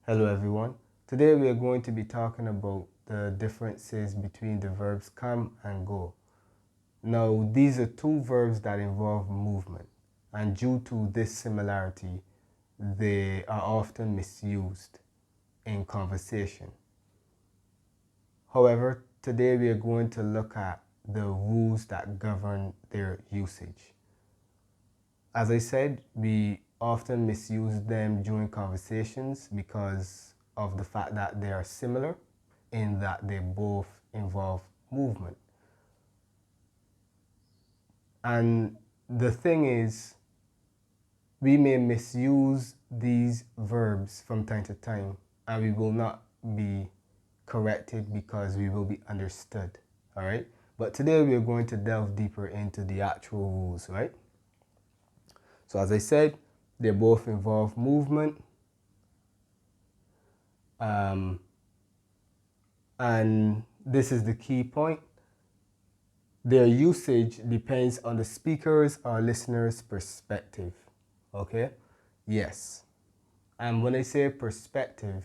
Hello everyone. Today we are going to be talking about the differences between the verbs come and go. Now these are two verbs that involve movement, and due to this similarity they are often misused in conversation. However, today we are going to look at the rules that govern their usage. As I said, we often misuse them during conversations because of the fact that they are similar in that they both involve movement. And the thing is, we may misuse these verbs from time to time and we will not be corrected because we will be understood. All right? But today we are going to delve deeper into the actual rules, right? So as I said, they both involve movement. And this is the key point. Their usage depends on the speaker's or listener's perspective. Okay? Yes. And when I say perspective,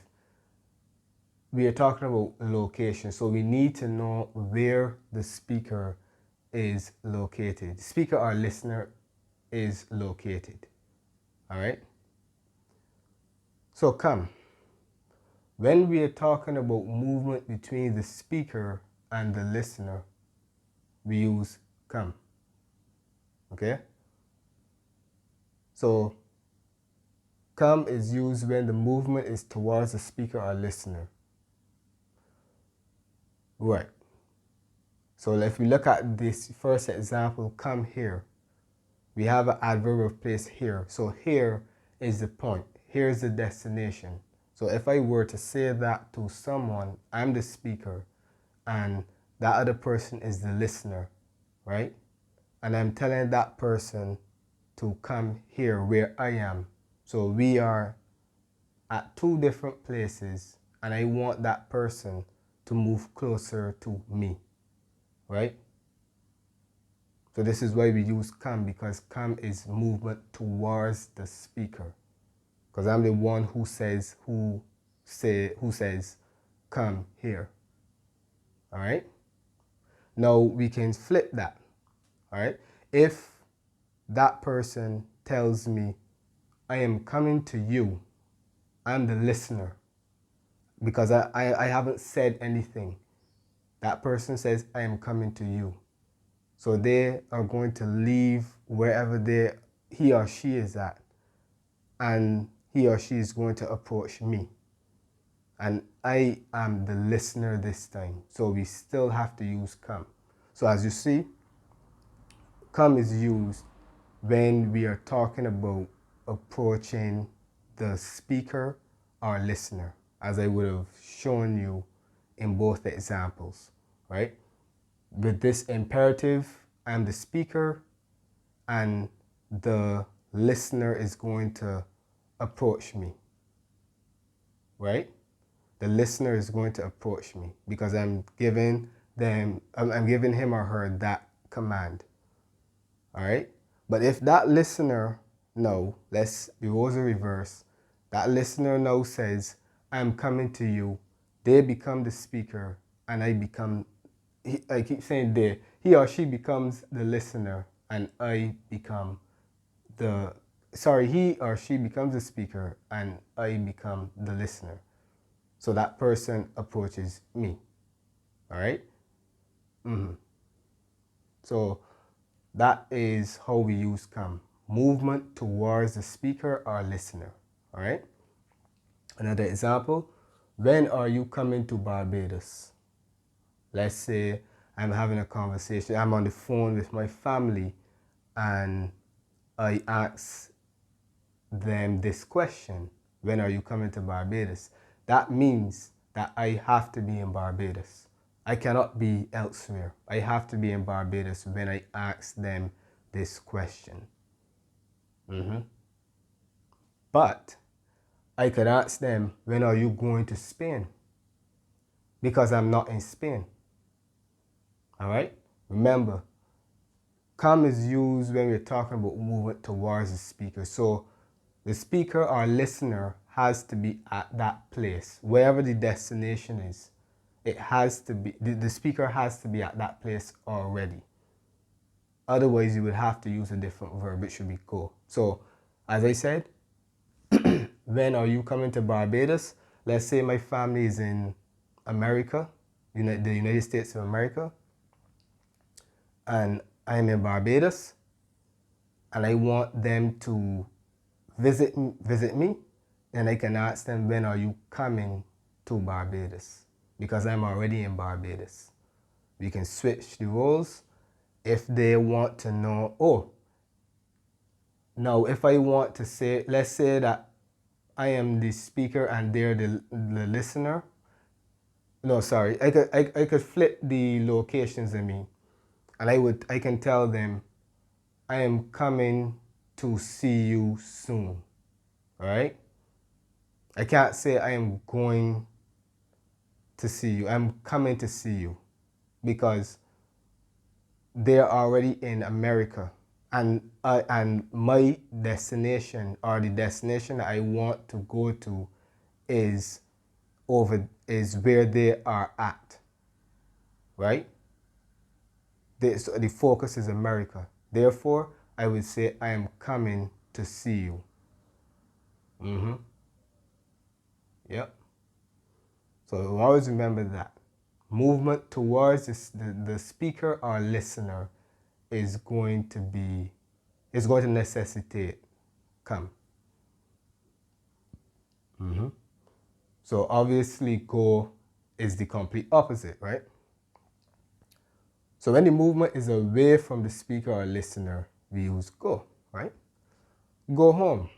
we are talking about location. So we need to know where the speaker is located. Speaker or listener is located. All right? So come. When we are talking about movement between the speaker and the listener, we use come. Okay? So come is used when the movement is towards the speaker or listener. Right. So if we look at this first example, come here, we have an adverb of place here. So here is the point. Here's the destination. So if I were to say that to someone, I'm the speaker and that other person is the listener, right? And I'm telling that person to come here where I am. So we are at two different places and I want that person to move closer to me, right? So this is why we use come, because come is movement towards the speaker. Because I'm the one who says come here. All right? Now we can flip that. All right? If that person tells me I am coming to you, I'm the listener because I haven't said anything. That person says I am coming to you. So they are going to leave wherever he or she is at, and he or she is going to approach me. And I am the listener this time. So we still have to use come. So as you see, come is used when we are talking about approaching the speaker or listener, as I would have shown you in both examples, right? With this imperative, I'm the speaker and the listener is going to approach me, right? The listener is going to approach me because I'm giving him or her that command, all right? But if that listener, no, let's do the reverse. That listener now says, I'm coming to you. They become the speaker and I keep saying they, he or she becomes the listener and I become he or she becomes the speaker and I become the listener. So that person approaches me, all right? So that is how we use come. Movement towards the speaker or listener, all right? Another example, when are you coming to Barbados? Let's say I'm having a conversation, I'm on the phone with my family and I ask them this question, when are you coming to Barbados? That means that I have to be in Barbados. I cannot be elsewhere. I have to be in Barbados when I ask them this question. But I could ask them, when are you going to Spain? Because I'm not in Spain. All right? Remember, come is used when we're talking about movement towards the speaker. So the speaker or listener has to be at that place, wherever the destination is. It has to be, the speaker has to be at that place already. Otherwise, you would have to use a different verb. It should be go. So, as I said, when are you coming to Barbados? Let's say my family is in America, the United States of America, and I'm in Barbados, and I want them to visit me, then I can ask them, when are you coming to Barbados? Because I'm already in Barbados. We can switch the roles. If they want to know, oh, now if I want to say, let's say that I am the speaker and they're the listener. No, sorry, I could flip the locations I mean, and I can tell them, I am coming to see you soon. All right? I can't say I am going to see you. I'm coming to see you, because they're already in America, and my destination, or the destination that I want to go to, is where they are at, right? So the focus is America. Therefore, I would say I am coming to see you. Yep. So always remember that. Movement towards the speaker or listener is going to necessitate come. So obviously go is the complete opposite, right? So when the movement is away from the speaker or listener, we use go, right? Go home.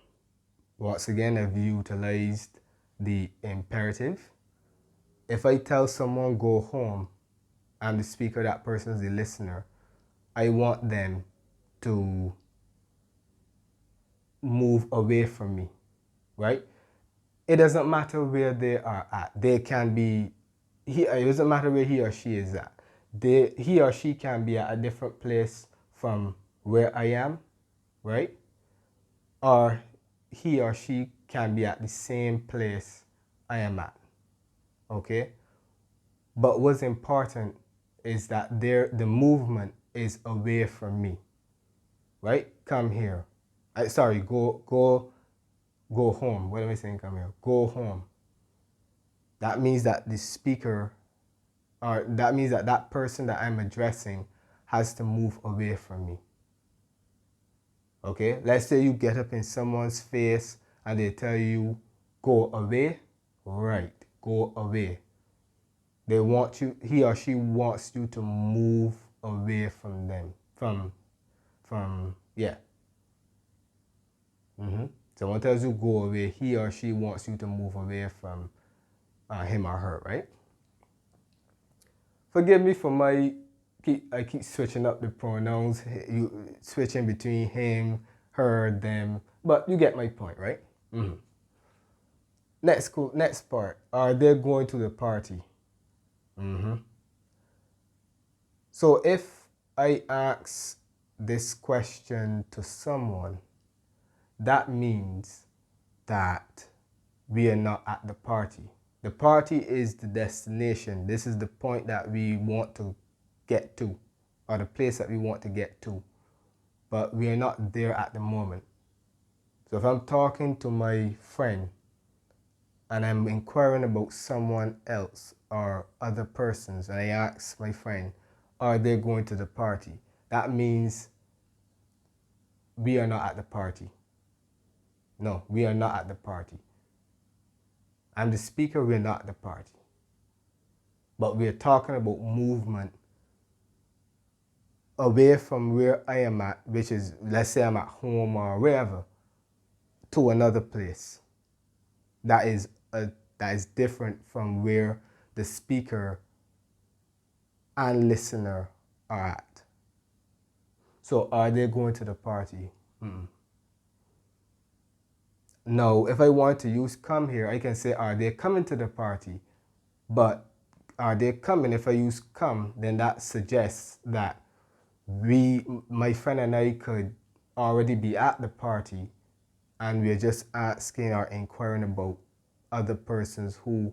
Once again, I've utilized the imperative. If I tell someone go home, I'm the speaker, that person is the listener, I want them to move away from me, right? It doesn't matter where they are at. They can be, it doesn't matter where he or she is at. He or she can be at a different place from where I am, right? Or he or she can be at the same place I am at, okay? But what's important is that the movement is away from me, right? Come here. Sorry, go home. What am I saying? Come here. Go home. That means that the speaker, or that means that that person that I'm addressing has to move away from me. Okay? Let's say you get up in someone's face and they tell you, go away. Right. Go away. They want you, he or she wants you to move away from them. Yeah. Someone tells you go away, he or she wants you to move away from him or her, right? Forgive me for I keep switching up the pronouns, switching between him, her, them, but you get my point, right? Next part, are they going to the party? So if I ask this question to someone, that means that we are not at the party. The party is the destination. This is the point that we want to get to, or the place that we want to get to, but we are not there at the moment. So if I'm talking to my friend and I'm inquiring about someone else or other persons, and I ask my friend, are they going to the party? That means we are not at the party. No, we are not at the party. I'm the speaker, we're not at the party. But we're talking about movement away from where I am at, which is, let's say I'm at home or wherever, to another place. That is different from where the speaker and listener are at. So are they going to the party? No, if I want to use come here, I can say, are they coming to the party? But are they coming? If I use come, then that suggests that my friend and I could already be at the party and we're just asking or inquiring about other persons who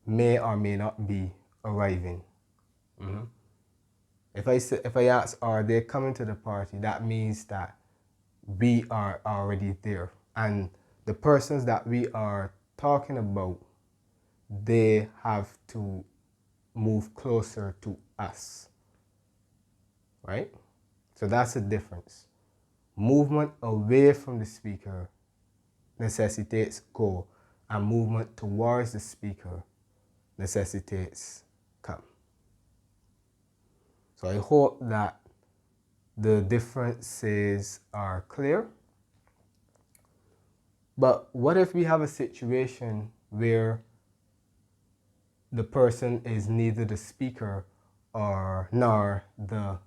may or may not be arriving. Mm-hmm. If I ask, are they coming to the party, that means that we are already there. And the persons that we are talking about, they have to move closer to us, right? So that's the difference. Movement away from the speaker necessitates go, and movement towards the speaker necessitates come. So I hope that the differences are clear. But what if we have a situation where the person is neither the speaker or nor the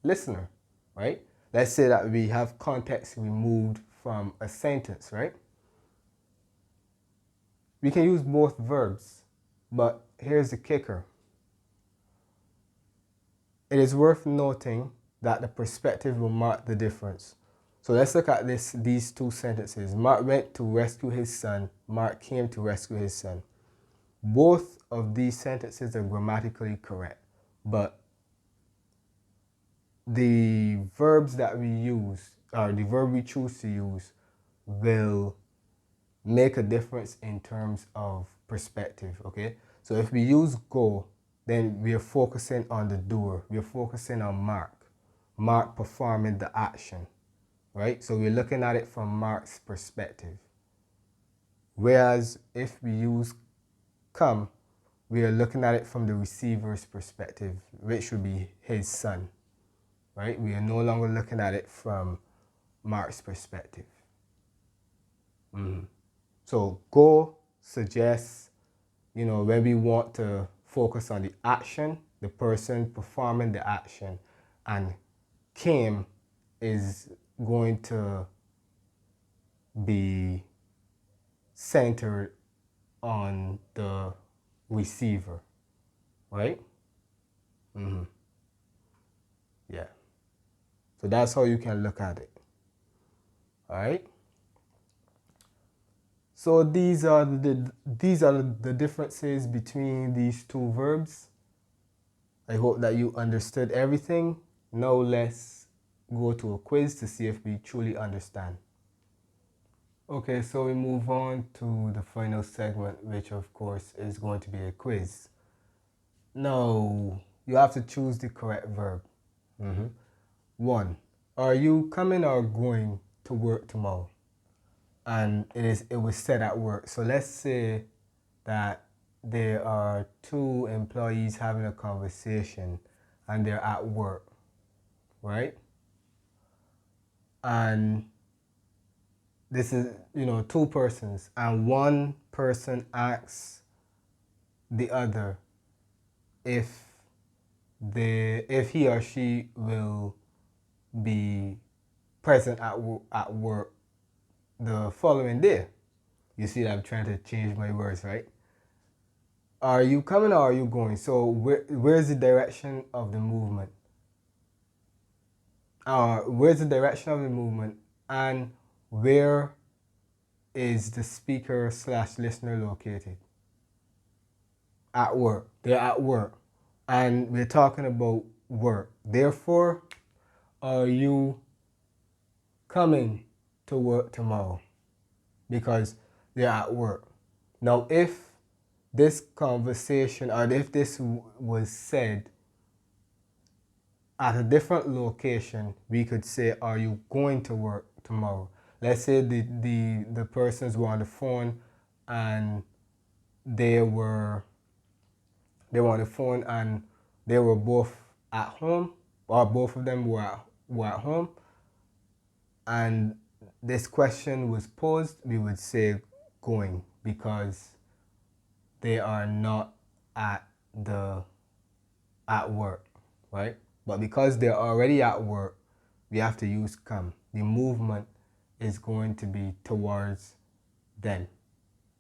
listener, right? Let's say that we have context removed from a sentence, right? We can use both verbs, but here's the kicker. It is worth noting that the perspective will mark the difference. So let's look at these two sentences. Mark went to rescue his son. Mark came to rescue his son. Both of these sentences are grammatically correct, but the verbs that we use, or the verb we choose to use, will make a difference in terms of perspective, okay? So if we use go, then we are focusing on the doer. We are focusing on Mark performing the action, right? So we're looking at it from Mark's perspective. Whereas if we use come, we are looking at it from the receiver's perspective, which would be his son, right? We are no longer looking at it from Mark's perspective. So go suggests, when we want to focus on the action, the person performing the action, and came is going to be centered on the receiver, right? Yeah. So that's how you can look at it. All right. So these are the differences between these two verbs. I hope that you understood everything. Now let's go to a quiz to see if we truly understand. Okay, so we move on to the final segment, which of course is going to be a quiz. Now, you have to choose the correct verb. 1. Are you coming or going to work tomorrow? And it was said at work. So let's say that there are two employees having a conversation and they're at work, right? And this is, two persons, and one person asks the other if he or she will be present at work the following day. You see that I'm trying to change my words, right? Are you coming or are you going? So where's the direction of the movement? Where's the direction of the movement, and where is the speaker / listener located? At work. They're at work. And we're talking about work. Therefore, are you coming to work tomorrow? Because they're at work. Now, if this conversation, or if this was said at a different location, we could say, are you going to work tomorrow? Let's say the persons were on the phone and they were on the phone and they were both at home, or both of them were at home, and this question was posed, we would say going, because they are not at work, right? But because they're already at work, we have to use come. The movement is going to be towards them,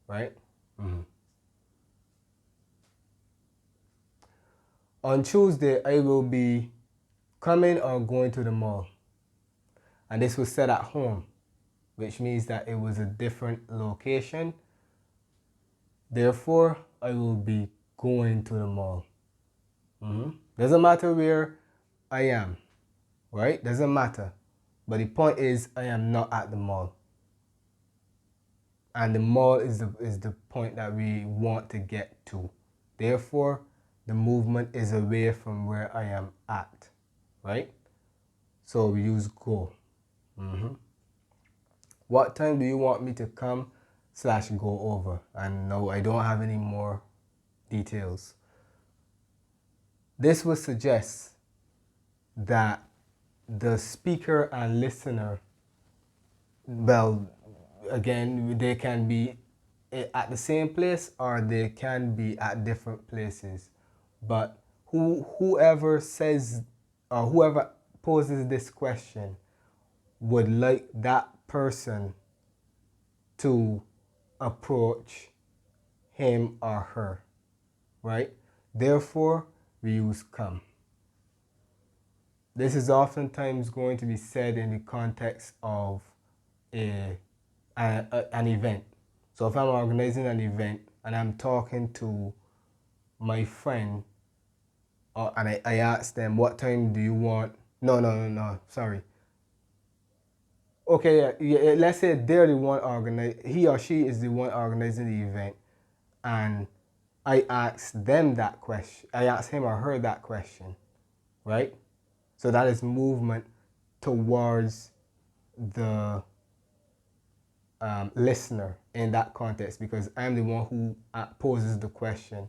right? On Tuesday, I will be coming or going to the mall. And this was said at home. which means that it was a different location. Therefore, I will be going to the mall. Doesn't matter where I am, right? Doesn't matter. But the point is, I am not at the mall. And the mall is the point that we want to get to. Therefore, the movement is away from where I am at, right? So we use go. What time do you want me to come / go over? And no, I don't have any more details. This would suggest that the speaker and listener, well, again, they can be at the same place or they can be at different places. But whoever says or whoever poses this question would like that person to approach him or her, right? Therefore, we use come. This is oftentimes going to be said in the context of an event. So if I'm organizing an event and I'm talking to my friend and I ask them, what time do you want? No, sorry. Okay, yeah, let's say they're the one he or she is the one organizing the event, and I ask them that question. I ask him or her that question, right? So that is movement towards the listener in that context, because I'm the one who poses the question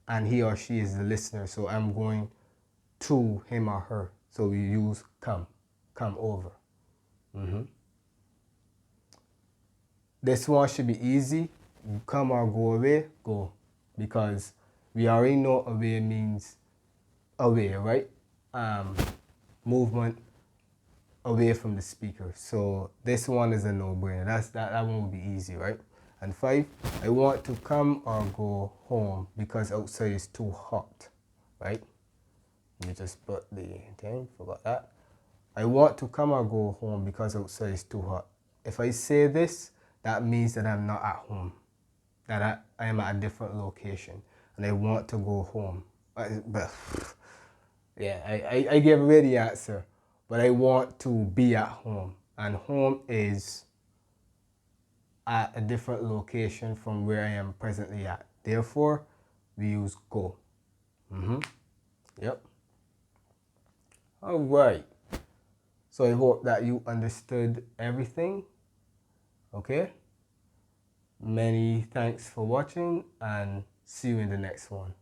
and he or she is the listener. So I'm going to him or her. So we use come over. This one should be easy. Come or go away, go. Because we already know away means away, right? Movement away from the speaker. So this one is a no-brainer. That one will be easy, right? And 5, I want to come or go home because outside is too hot, right? Let me just put the thing, forgot that. I want to come or go home because outside is too hot. If I say this, that means that I'm not at home, that I am at a different location, and I want to go home. But yeah, I gave away the answer, but I want to be at home, and home is at a different location from where I am presently at. Therefore, we use go. Yep. All right. So I hope that you understood everything. Okay? Many thanks for watching and see you in the next one.